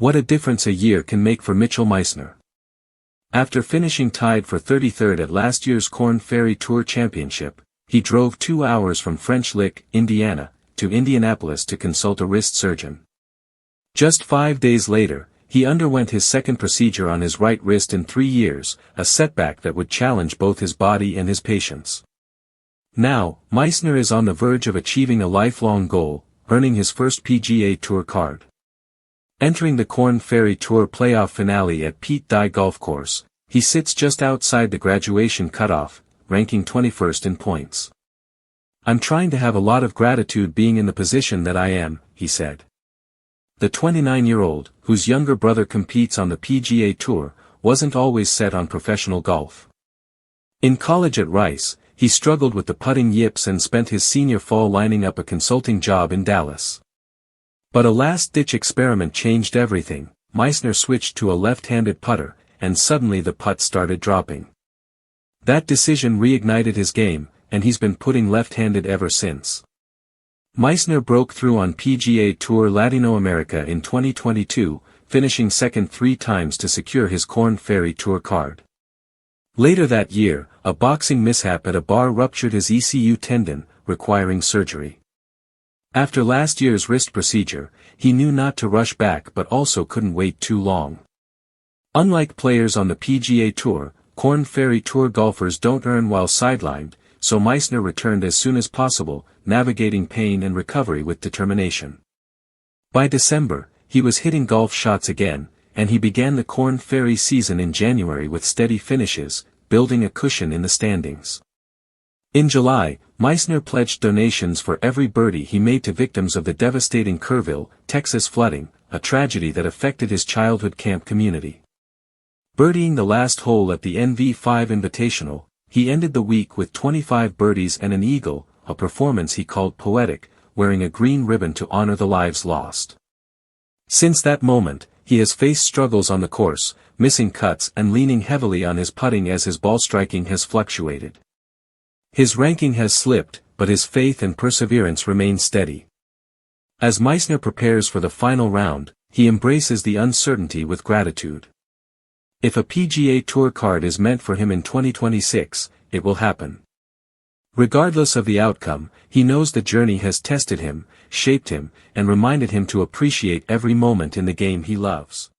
What a difference a year can make for Mitchell Meissner. After finishing tied for 33rd at last year's Korn Ferry Tour Championship, he drove 2 hours from French Lick, Indiana, to Indianapolis to consult a wrist surgeon. Just 5 days later, he underwent his second procedure on his right wrist in 3 years, a setback that would challenge both his body and his patience. Now, Meissner is on the verge of achieving a lifelong goal, earning his first PGA Tour card. Entering the Korn Ferry Tour Playoff finale at Pete Dye Golf Course, he sits just outside the graduation cutoff, ranking 21st in points. "I'm trying to have a lot of gratitude being in the position that I am," he said. The 29-year-old, whose younger brother competes on the PGA Tour, wasn't always set on professional golf. In college at Rice, he struggled with the putting yips and spent his senior fall lining up a consulting job in Dallas. But a last-ditch experiment changed everything. Meissner switched to a left-handed putter, and suddenly the putt started dropping. That decision reignited his game, and he's been putting left-handed ever since. Meissner broke through on PGA Tour Latinoamérica in 2022, finishing second 3 times to secure his Korn Ferry Tour card. Later that year, a boxing mishap at a bar ruptured his ECU tendon, requiring surgery. After last year's wrist procedure, he knew not to rush back but also couldn't wait too long. Unlike players on the PGA Tour, Korn Ferry Tour golfers don't earn while sidelined, so Meissner returned as soon as possible, navigating pain and recovery with determination. By December, he was hitting golf shots again, and he began the Korn Ferry season in January with steady finishes, building a cushion in the standings. In July, Meissner pledged donations for every birdie he made to victims of the devastating Kerrville, Texas flooding, a tragedy that affected his childhood camp community. Birdieing the last hole at the NV5 Invitational, he ended the week with 25 birdies and an eagle, a performance he called poetic, wearing a green ribbon to honor the lives lost. Since that moment, he has faced struggles on the course, missing cuts and leaning heavily on his putting as his ball striking has fluctuated. His ranking has slipped, but his faith and perseverance remain steady. As Meissner prepares for the final round, he embraces the uncertainty with gratitude. If a PGA Tour card is meant for him in 2026, it will happen. Regardless of the outcome, he knows the journey has tested him, shaped him, and reminded him to appreciate every moment in the game he loves.